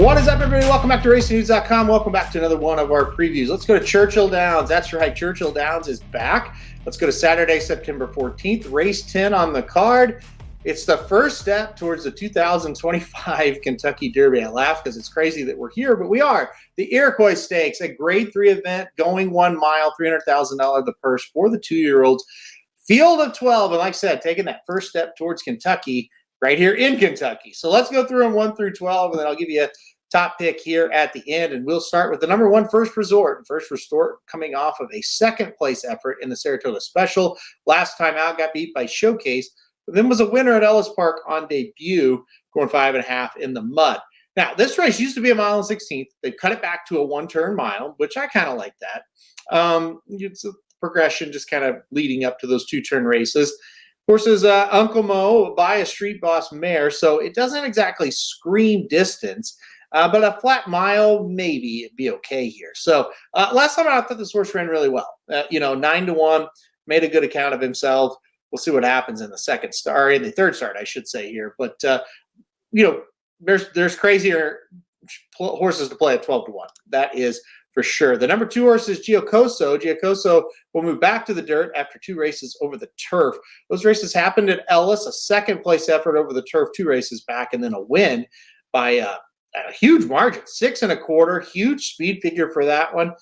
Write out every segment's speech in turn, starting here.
What is up, everybody? Welcome back to RacingNews.com. Welcome back to another one of our previews. Let's go to Churchill Downs. That's right, Churchill Downs is back. Let's go to Saturday, September 14th. Race 10 on the card. It's the first step towards the 2025 Kentucky Derby. I laugh because it's crazy that we're here, but we are. The Iroquois Stakes, a grade 3 event, going 1 mile, $300,000 the purse for the 2-year-olds. Field of 12, and like I said, taking that first step towards Kentucky right here in Kentucky. So let's go through them 1 through 12, and then I'll give you a top pick here at the end, and we'll start with the number 1, First Resort. First Resort coming off of a second-place effort in the Saratoga Special. Last time out, got beat by Showcase, but then was a winner at Ellis Park on debut, going 5.5 in the mud. Now, this race used to be a 1.16 miles. They've cut it back to a one-turn mile, which I kind of like that. It's a progression just kind of leading up to those two-turn races. Horses Uncle Mo by a Street Boss mare, so it doesn't exactly scream distance. But a flat mile, maybe it'd be okay here. So last time I thought this horse ran really well. 9-1, made a good account of himself. We'll see what happens in the second start, in the third start, I should say here. But there's crazier horses to play at 12-1. That is for sure. The number 2 horse is Giocoso. Giocoso will move back to the dirt after 2 races over the turf. Those races happened at Ellis, a second-place effort over the turf, 2 races back, and then a win by a huge margin, 6 1/4, huge speed figure for that one.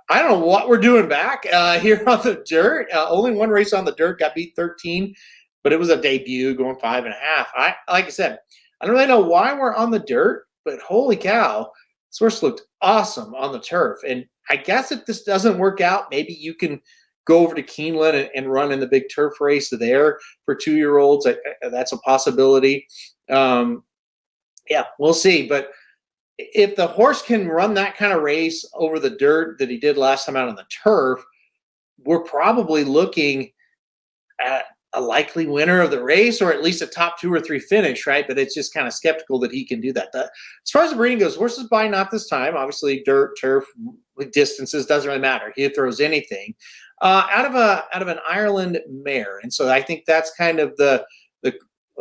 I don't know what we're doing back here on the dirt. Only 1 race on the dirt, got beat 13, but it was a debut going 5.5. Like I said, I don't really know why we're on the dirt, but holy cow, this horse looked awesome on the turf. And I guess if this doesn't work out, maybe you can go over to Keeneland and run in the big turf race there for 2-year-olds. That's a possibility. Yeah, we'll see. But if the horse can run that kind of race over the dirt that he did last time out on the turf, we're probably looking at a likely winner of the race, or at least a top 2 or 3 finish, right? But it's just kind of skeptical that he can do that. As far as the breeding goes, horses by not this time. Obviously, dirt, turf, distances, doesn't really matter. He throws anything out of an Ireland mare, and so I think that's kind of the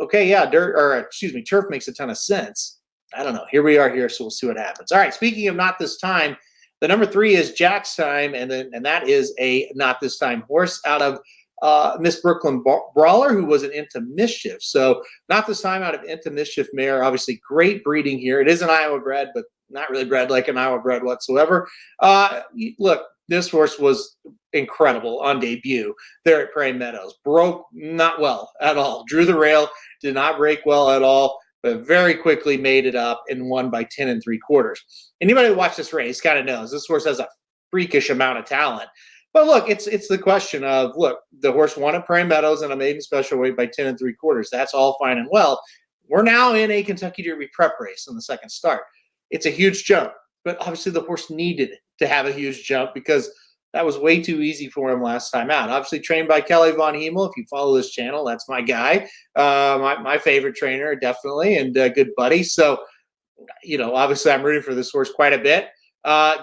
okay, yeah, turf makes a ton of sense. I don't know. Here we are here, so we'll see what happens. All right, speaking of not this time, the number 3 is Jack's Time, and that is a not this time horse out of Miss Brooklyn Brawler, who was an Into Mischief. So not this time out of Into Mischief mare. Obviously, great breeding here. It is an Iowa bred, but not really bred like an Iowa bred whatsoever. Look, this horse was incredible on debut there at Prairie Meadows. Broke not well at all. Drew the rail, did not break well at all, but very quickly made it up and won by 10 3/4. Anybody who watched this race kind of knows this horse has a freakish amount of talent. But look, it's the question of, look, the horse won at Prairie Meadows in a maiden special weight by 10 3/4. That's all fine and well. We're now in a Kentucky Derby prep race in the second start. It's a huge jump, but obviously the horse needed to have a huge jump because that was way too easy for him last time out. Obviously trained by Kelly Von Hemel. If you follow this channel, that's my guy, my favorite trainer, definitely, and good buddy. So, obviously I'm rooting for this horse quite a bit.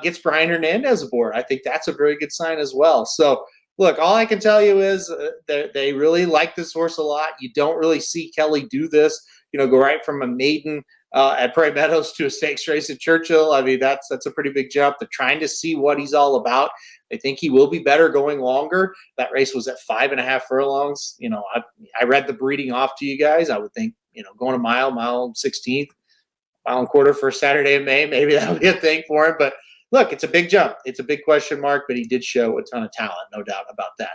Gets Brian Hernandez aboard. I think that's a very good sign as well. So, look, all I can tell you is they really like this horse a lot. You don't really see Kelly do this, go right from a maiden at Prairie Meadows to a stakes race at Churchill. I mean, that's a pretty big jump. They're trying to see what he's all about. They think he will be better going longer. That race was at 5.5 furlongs. I read the breeding off to you guys. I would think, going a mile 16th, 1.25 miles for a Saturday in May, maybe that'll be a thing for him. But look, it's a big jump. It's a big question mark, but he did show a ton of talent, no doubt about that.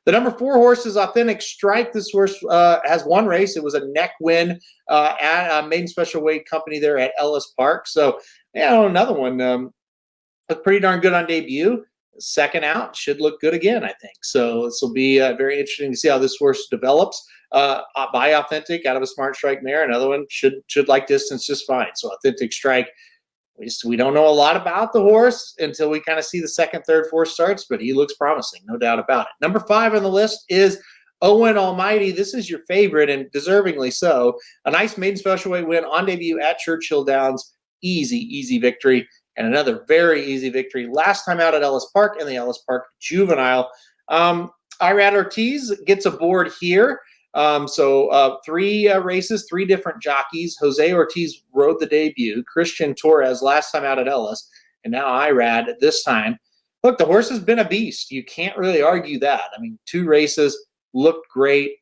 The number 4 horse is Authentic Strike. This horse has 1 race. It was a neck win at a maiden special weight company there at Ellis Park. So, another one looked pretty darn good on debut. Second out should look good again, I think. So this will be very interesting to see how this horse develops. By Authentic out of a Smart Strike mare. Another one should like distance just fine. So Authentic Strike, we don't know a lot about the horse until we kind of see the second, third, fourth starts, but he looks promising, no doubt about it. Number 5 on the list is Owen Almighty. This is your favorite, and deservingly so. A nice maiden special weight win on debut at Churchill Downs. Easy victory. And another very easy victory last time out at Ellis Park in the Ellis Park Juvenile. Irad Ortiz gets aboard here. Three races, three different jockeys. Jose Ortiz rode the debut. Christian Torres last time out at Ellis, and now Irad at this time. Look, the horse has been a beast. You can't really argue that. I mean, 2 races, looked great.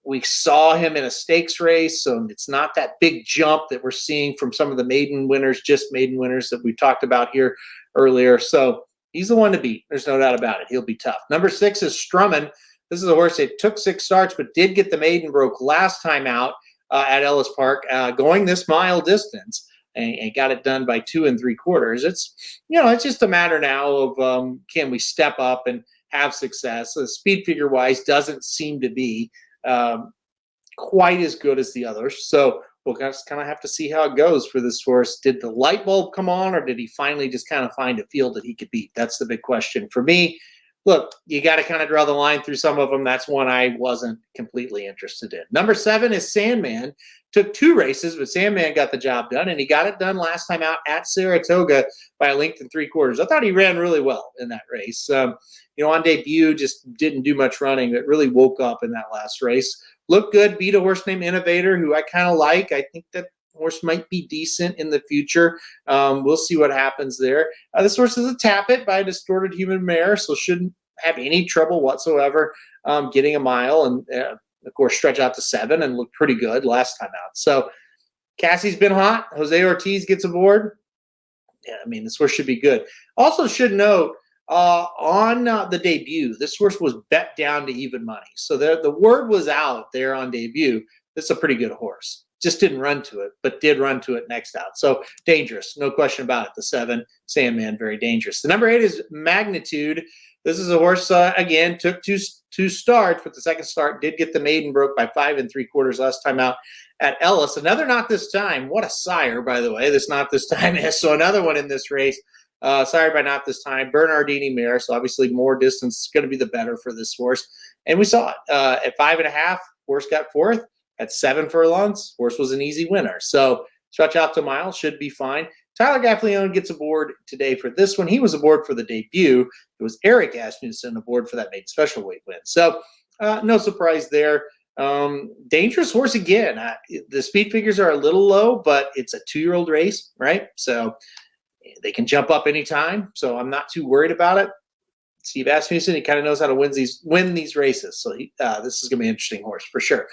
We saw him in a stakes race, so it's not that big jump that we're seeing from some of the maiden winners, just maiden winners that we talked about here earlier. So he's the one to beat. There's no doubt about it. He'll be tough. Number 6 is Strummin. This is a horse that took 6 starts, but did get the maiden broke last time out at Ellis Park, going this mile distance, and got it done by 2 3/4. It's just a matter now of can we step up and have success. The speed figure wise doesn't seem to be quite as good as the others. So we'll just kind of have to see how it goes for this horse. Did the light bulb come on, or did he finally just kind of find a field that he could beat? That's the big question for me. Look, you got to kind of draw the line through some of them. That's one I wasn't completely interested in. Number 7 is Sandman. Took 2 races, but Sandman got the job done, and he got it done last time out at Saratoga by a length and 3/4. I thought he ran really well in that race. On debut, just didn't do much running, but really woke up in that last race. Looked good, beat a horse named Innovator, who I kind of like. I think that horse might be decent in the future. We'll see what happens there. This horse is a Tappet by a distorted human mare, so shouldn't have any trouble whatsoever getting a mile, and of course stretch out to 7 and look pretty good last time out. So Cassie's been hot. Jose Ortiz gets aboard. Yeah, I mean, this horse should be good. Also should note, on the debut, this horse was bet down to even money. So the word was out there on debut. This is a pretty good horse. Just didn't run to it, but did run to it next out. So dangerous, no question about it. The 7, Sandman, very dangerous. The number 8 is Magnitude. This is a horse, again, took two starts, but the second start did get the maiden broke by 5 3/4 last time out at Ellis. Another Not This Time. What a sire, by the way, this Not This Time is. So another one in this race. Sired by Not This Time. Bernardini mare, so obviously more distance is going to be the better for this horse. And we saw it. At 5.5, horse got 4th. At 7 furlongs, horse was an easy winner. So stretch out to mile, should be fine. Tyler Gaffalione gets aboard today for this one. He was aboard for the debut. It was Eric Asmussen aboard for that maiden special weight win. So no surprise there. Dangerous horse again. The speed figures are a little low, but it's a 2-year-old race, right? So they can jump up anytime. So I'm not too worried about it. Steve Asmussen, he kind of knows how to win these races. So this is going to be an interesting horse for sure.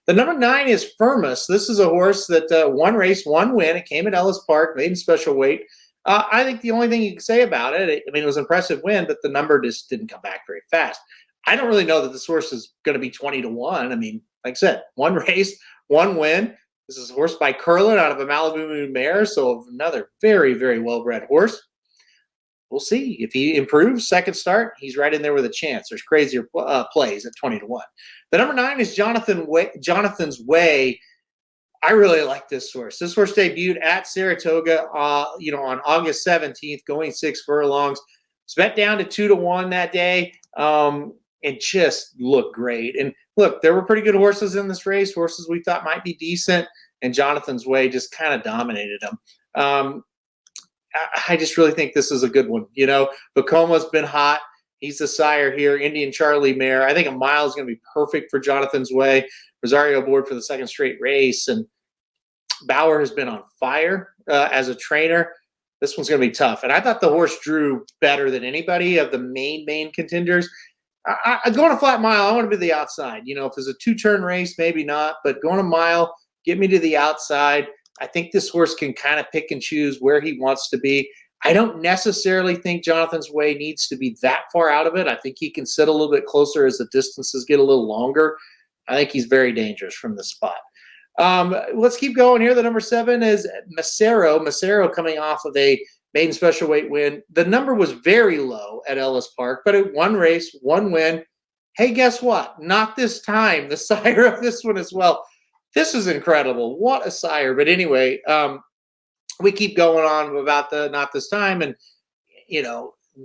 The number 9 is Firmus. This is a horse that one race, one win. It came at Ellis Park, maiden special weight. I think the only thing you can say about it, it was an impressive win, but the number just didn't come back very fast. I don't really know that this horse is going to be 20 to 1. I mean, like I said, one race, one win. This is a horse by Curlin out of a Malibu Moon mare, so another very, very well-bred horse. We'll see. If he improves, second start, he's right in there with a chance. There's crazier plays at 20 to 1. The number 9 is Jonathan's Way. I really like this horse. This horse debuted at Saratoga, on August 17th, going 6 furlongs. It's bet down to 2 to 1 that day. It just looked great. And look, there were pretty good horses in this race, horses we thought might be decent, and Jonathan's Way just kind of dominated them. I just really think this is a good one. Bacoma's been hot. He's the sire here. Indian Charlie mare. I think a mile is going to be perfect for Jonathan's Way. Rosario aboard for the second straight race. And Bauer has been on fire as a trainer. This one's going to be tough. And I thought the horse drew better than anybody of the main contenders. I going a flat mile, I want to be the outside. If it's a 2-turn race, maybe not. But going a mile, get me to the outside. I think this horse can kind of pick and choose where he wants to be. I don't necessarily think Jonathan's Way needs to be that far out of it. I think he can sit a little bit closer as the distances get a little longer. I think he's very dangerous from the spot. Let's keep going here. The number 7 is Macero. Macero coming off of a maiden special weight win. The number was very low at Ellis Park, but it one race, one win. Hey, guess what? Not this time. The sire of this one as well. This is incredible. What a sire. But anyway, we keep going on about the Not This Time. And,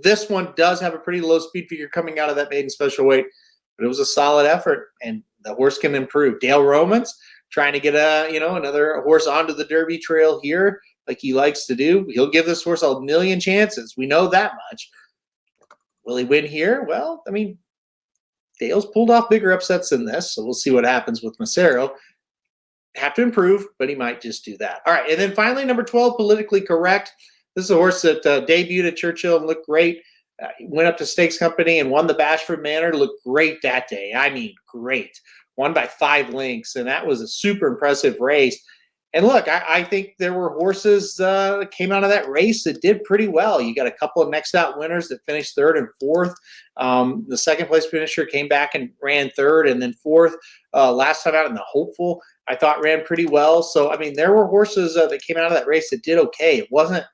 this one does have a pretty low speed figure coming out of that maiden special weight. But it was a solid effort, and the horse can improve. Dale Romans trying to get another horse onto the Derby trail here like he likes to do. He'll give this horse a million chances. We know that much. Will he win here? Well, Dale's pulled off bigger upsets than this, so we'll see what happens with Massaro. Have to improve, but he might just do that. All right, and then finally, number 12, Politically Correct. This is a horse that debuted at Churchill and looked great. Went up to Stakes Company and won the Bashford Manor. Looked great that day. I mean, great. Won by 5 lengths, and that was a super impressive race. And look, I think there were horses that came out of that race that did pretty well. You got a couple of next out winners that finished 3rd and 4th. The second place finisher came back and ran 3rd and then 4th. Last time out in the Hopeful, I thought ran pretty well. So, I mean, there were horses that came out of that race that did okay. It wasn't,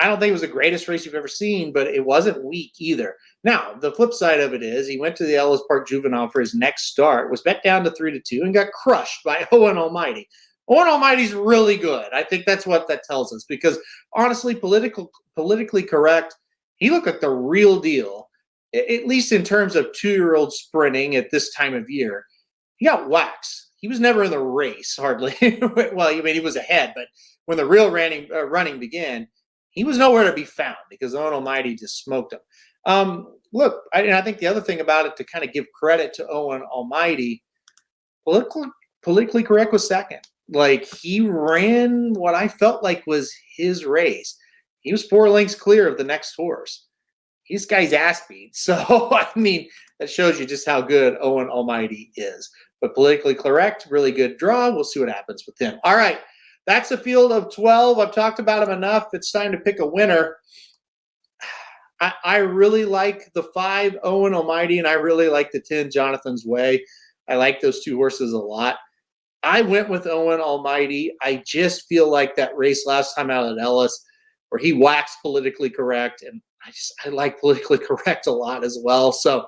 I don't think it was the greatest race you've ever seen, but it wasn't weak either. Now, the flip side of it is he went to the Ellis Park Juvenile for his next start, was bet down to 3-2, and got crushed by Owen Almighty. Owen Almighty's really good. I think that's what that tells us because, honestly, politically correct, he looked like the real deal, at least in terms of 2-year-old sprinting at this time of year. He got waxed. He was never in the race, hardly. Well, I mean, he was ahead, but when the real running began, he was nowhere to be found because Owen Almighty just smoked him. Look, I think the other thing about it, to kind of give credit to Owen Almighty, politically correct was second. Like, he ran what I felt like was his race. He was 4 lengths clear of the next horse. This guy's ass beat. So, I mean, that shows you just how good Owen Almighty is. But politically correct, really good draw. We'll see what happens with him. All right, that's a field of 12. I've talked about him enough. It's time to pick a winner. I really like the 5, Owen Almighty, and I really like the 10, Jonathan's Way. I like those 2 horses a lot. I went with Owen Almighty. I just feel like that race last time out at Ellis where he waxed politically correct, and I like politically correct a lot as well. So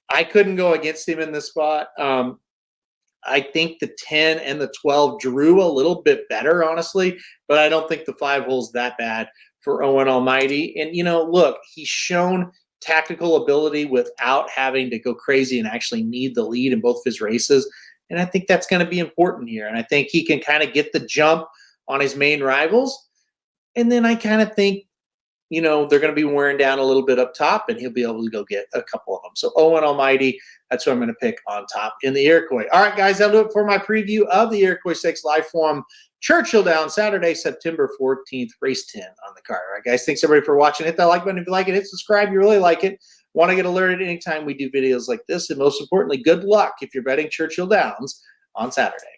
I couldn't go against him in this spot. I think the 10 and the 12 drew a little bit better, honestly, but I don't think the 5 hole's that bad for Owen Almighty. And, look, he's shown tactical ability without having to go crazy and actually need the lead in both of his races. And I think that's going to be important here. And I think he can kind of get the jump on his main rivals. And then I kind of think, they're going to be wearing down a little bit up top, and he'll be able to go get a couple of them. So Owen Almighty, that's who I'm going to pick on top in the Iroquois. All right, guys, that'll do it for my preview of the Iroquois Stakes live form, Churchill Downs, Saturday, September 14th, race 10 on the card. All right, guys, thanks everybody for watching. Hit that like button if you like it. Hit subscribe if you really like it. Want to get alerted anytime we do videos like this. And most importantly, good luck if you're betting Churchill Downs on Saturday.